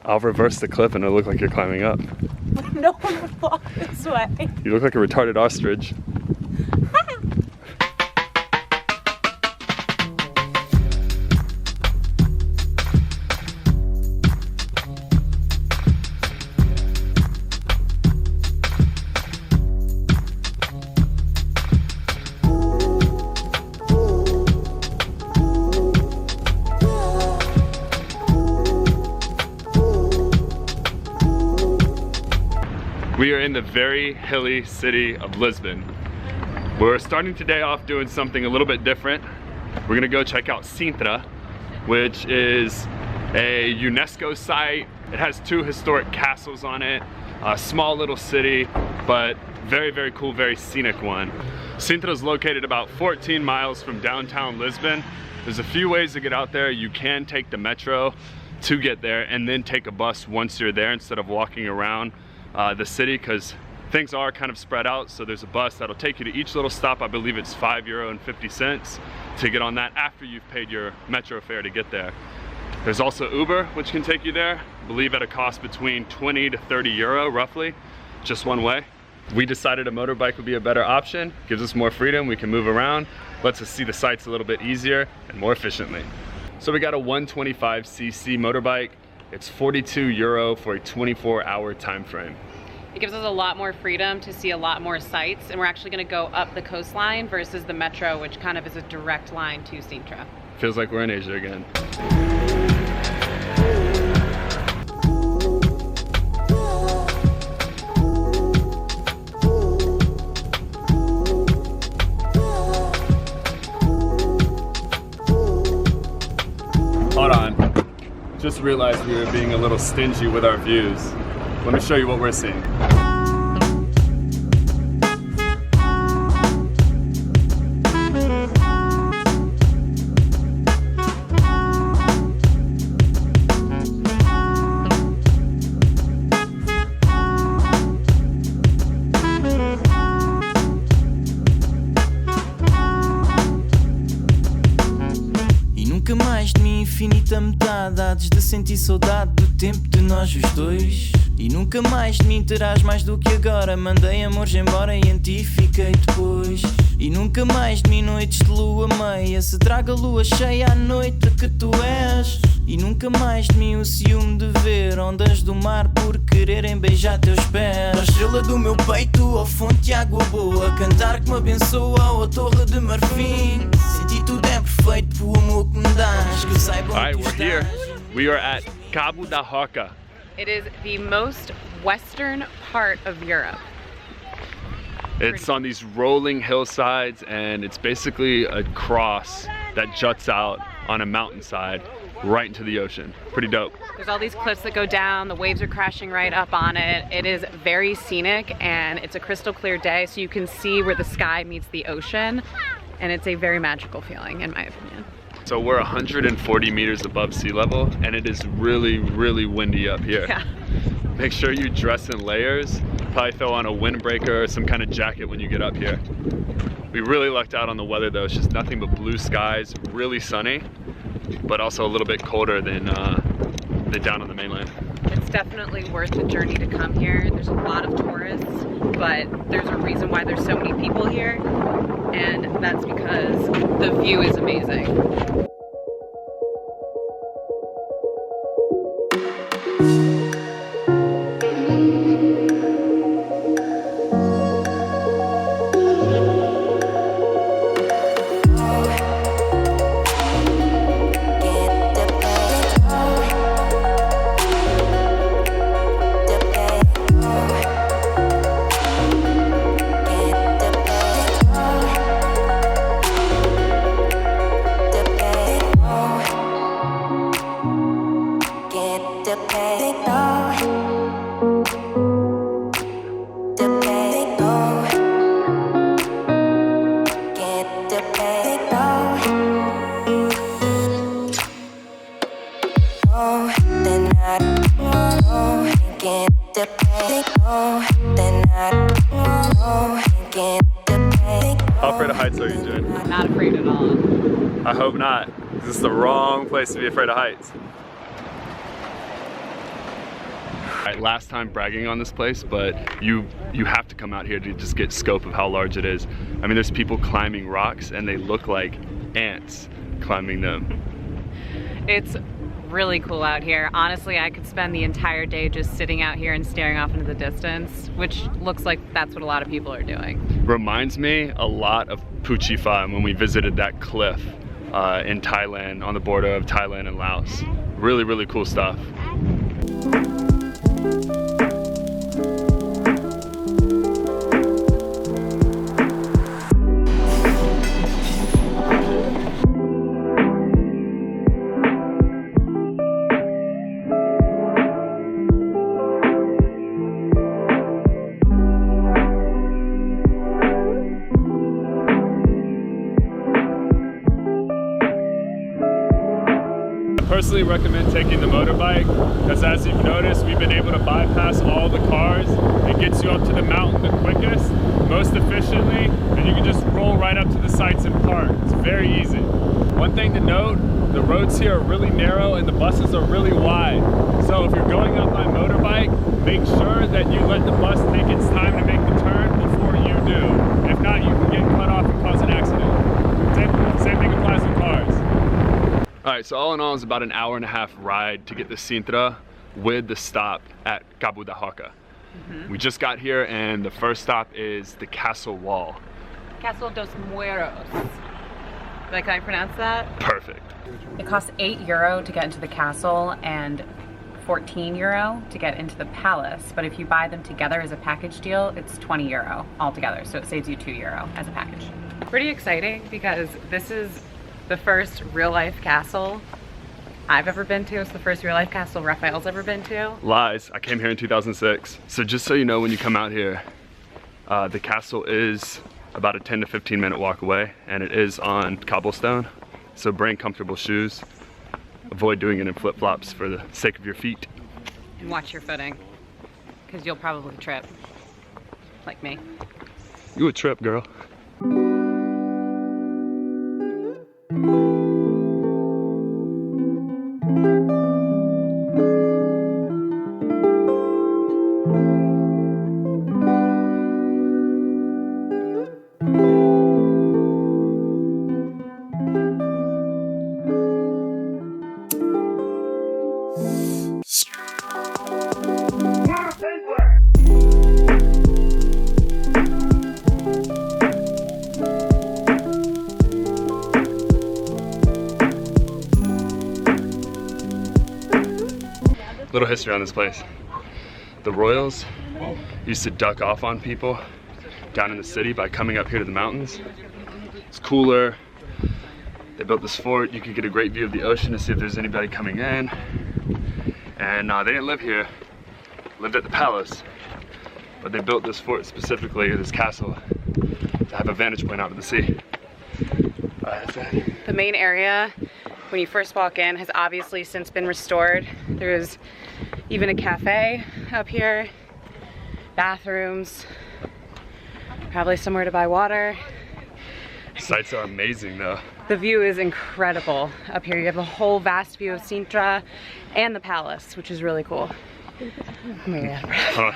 I'll reverse the clip and it'll look like you're climbing up. No one would walk this way. You look like a retarded ostrich. We are in the very hilly city of Lisbon. We're starting today off doing something a little bit different. We're gonna go check out Sintra, which is a UNESCO site. It has 2 historic castles on it, a small little city, but very, very cool, very scenic one. Sintra is located about 14 miles from downtown Lisbon. There's a few ways to get out there. You can take the metro to get there and then take a bus once you're there instead of walking around the city, because things are kind of spread out. So there's a bus that'll take you to each little stop. I believe it's €5.50 to get on that after you've paid your metro fare to get there. There's also Uber, which can take you there, I believe at a cost between 20 to 30 euro roughly, just one way. We decided a motorbike would be a better option, gives us more freedom, we can move around, lets us see the sights a little bit easier and more efficiently. So we got a 125cc motorbike. It's 42 euro for a 24-hour time frame. It gives us a lot more freedom to see a lot more sights, and we're actually going to go up the coastline versus the metro, which kind of is a direct line to Sintra. Feels like we're in Asia again. Hold on. Just realized we were being a little stingy with our views. Let me show you what we're seeing. Infinita metade, hás de sentir saudade do tempo de nós os dois. E nunca mais de mim terás mais do que agora. Mandei amores embora e em ti fiquei depois. E nunca mais de mim noites de lua meia. Se traga a lua cheia à noite que tu és. E nunca mais de mim o ciúme de ver ondas do mar por quererem beijar teus pés. A estrela do meu peito, a fonte de água boa, cantar que me abençoa ou a torre de marfim. Senti tudo é perfeito pro amor que me dás. Que saibam. Alright, we're here. We are at Cabo da Roca. It is the most western part of Europe. It's on these rolling hillsides, and it's basically a cross that juts out on a mountainside right into the ocean. Pretty dope. There's all these cliffs that go down, the waves are crashing right up on it. It is very scenic, and it's a crystal clear day, so you can see where the sky meets the ocean, and it's a very magical feeling, in my opinion. So we're 140 meters above sea level, and it is really, really windy up here. Yeah. Make sure you dress in layers. Probably throw on a windbreaker or some kind of jacket when you get up here. We really lucked out on the weather though. It's just nothing but blue skies, really sunny, but also a little bit colder than down on the mainland. It's definitely worth the journey to come here. There's a lot of tourists, but there's a reason why there's so many people here, and that's because the view is amazing. How afraid of heights are you, Jen? I'm not afraid at all. I hope not. This is the wrong place to be afraid of heights. Right, last time bragging on this place, but you have to come out here to just get scope of how large it is. I mean, there's people climbing rocks and they look like ants climbing them. It's really cool out here. Honestly, I could spend the entire day just sitting out here and staring off into the distance, which looks like that's what a lot of people are doing. Reminds me a lot of Puchifan when we visited that cliff in Thailand, on the border of Thailand and Laos. Really, really cool stuff. Personally recommend taking the motorbike because, as you've noticed, we've been able to bypass all the cars. It gets you up to the mountain the quickest, most efficiently, and you can just roll right up to the sites and park. It's very easy. One thing to note, the roads here are really narrow and the buses are really wide. So if you're going up by motorbike, make sure that you let the bus take its time to make the turn before you do. If not, you can get cut off and cause an accident. Same thing applies with cars. All right, so all in all, it's about an hour-and-a-half ride to get to Sintra with the stop at Cabo da Roca. We just got here and the first stop is the castle wall. Castle dos Mueros. Can I pronounce that? Perfect. It costs €8 to get into the castle and €14 to get into the palace. But if you buy them together as a package deal, it's €20 altogether. So it saves you €2 as a package. Pretty exciting because this is the first real-life castle I've ever been to. It's the first real-life castle Raphael's ever been to. Lies, I came here in 2006. So just so you know, when you come out here, the castle is about a 10 to 15 minute walk away and it is on cobblestone. So bring comfortable shoes. Avoid doing it in flip-flops for the sake of your feet. And watch your footing, because you'll probably trip, like me. You would trip, girl. Little history on this place. The royals used to duck off on people down in the city by coming up here to the mountains. It's cooler. They built this fort. You could get a great view of the ocean to see if there's anybody coming in. And they didn't live here, lived at the palace. But they built this fort specifically, this castle, to have a vantage point out to the sea. That's it. The main area, when you first walk in, has obviously since been restored. There's even a cafe up here, bathrooms, probably somewhere to buy water. Sights are amazing though. The view is incredible up here. You have a whole vast view of Sintra and the palace, which is really cool. Oh my God. Hold on.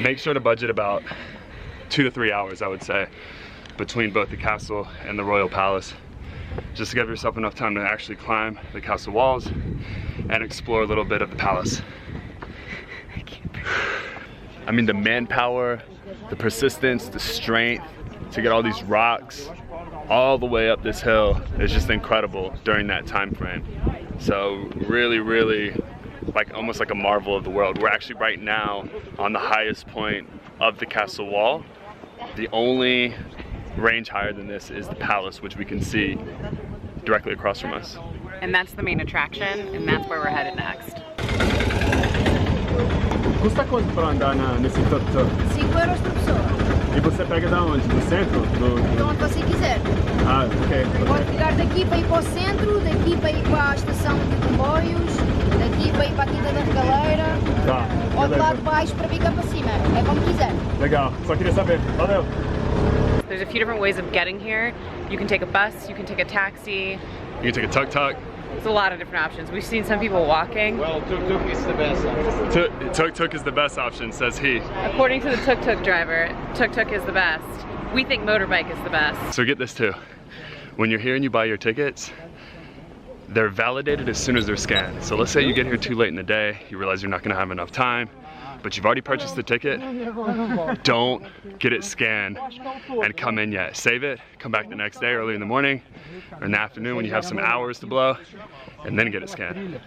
Make sure to budget about 2 to 3 hours, I would say, between both the castle and the royal palace, just to give yourself enough time to actually climb the castle walls and explore a little bit of the palace. I mean, the manpower, the persistence, the strength to get all these rocks all the way up this hill is just incredible during that time frame. So really, really, almost like a marvel of the world. We're actually right now on the highest point of the castle wall. The only range higher than this is the palace, which we can see directly across from us. And that's the main attraction, and that's where we're headed next. Custa quanto para andar nesse tanto? €5 por pessoa. E você pega da onde? Do centro? De onde você quiser. Ah, ok. Pode pegar daqui para ir para o centro, daqui para ir para a estação de comboios, daqui para ir para a Quinta da Regaleira, Tá, ou de lá beleza. de baixo para vir cá para cima. É como quiser. Legal, só queria saber. Valeu! There's a few different ways of getting here. You can take a bus, you can take a taxi. You can take a tuk-tuk. There's a lot of different options. We've seen some people walking. Well, tuk-tuk is the best option. Tuk-tuk is the best option, says he. According to the tuk-tuk driver, tuk-tuk is the best. We think motorbike is the best. So get this too. When you're here and you buy your tickets, they're validated as soon as they're scanned. So let's say you get here too late in the day, you realize you're not gonna have enough time, but you've already purchased the ticket, don't get it scanned and come in yet. Save it, come back the next day early in the morning or in the afternoon when you have some hours to blow, and then get it scanned.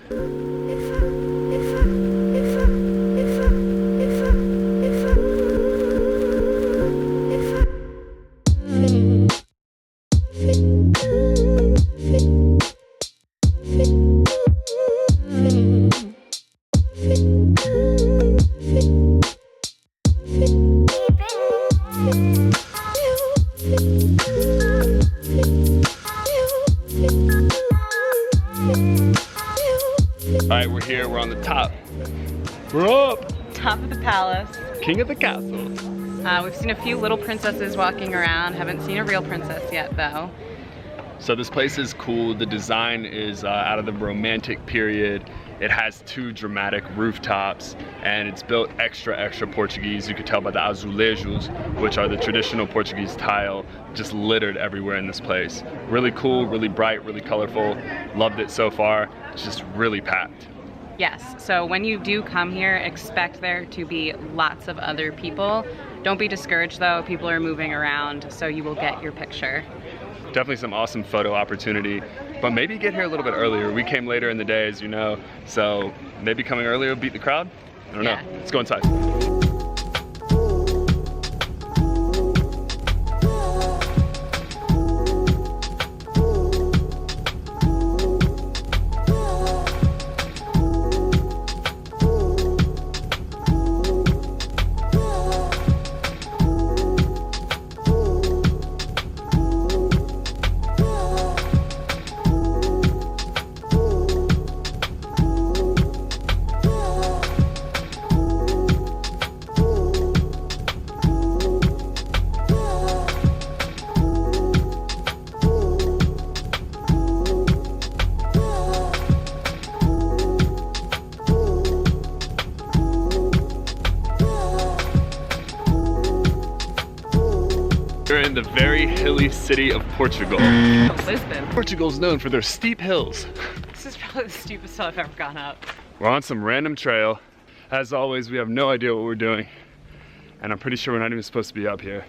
All right, we're here, we're on the top. We're up! Top of the palace. King of the castle. We've seen a few little princesses walking around. Haven't seen a real princess yet though. So this place is cool. The design is out of the Romantic period. It has two dramatic rooftops and it's built extra Portuguese. You could tell by the azulejos, which are the traditional Portuguese tile, just littered everywhere in this place. Really cool, really bright, really colorful. Loved it so far. It's just really packed. Yes, so when you do come here, expect there to be lots of other people. Don't be discouraged though, people are moving around, so you will get your picture. Definitely some awesome photo opportunity, but maybe get here a little bit earlier. We came later in the day, as you know, so maybe coming earlier will beat the crowd? I don't know. Let's go inside. We're in the very hilly city of Portugal. Lisbon. Portugal's known for their steep hills. This is probably the steepest hill I've ever gone up. We're on some random trail. As always, we have no idea what we're doing. And I'm pretty sure we're not even supposed to be up here.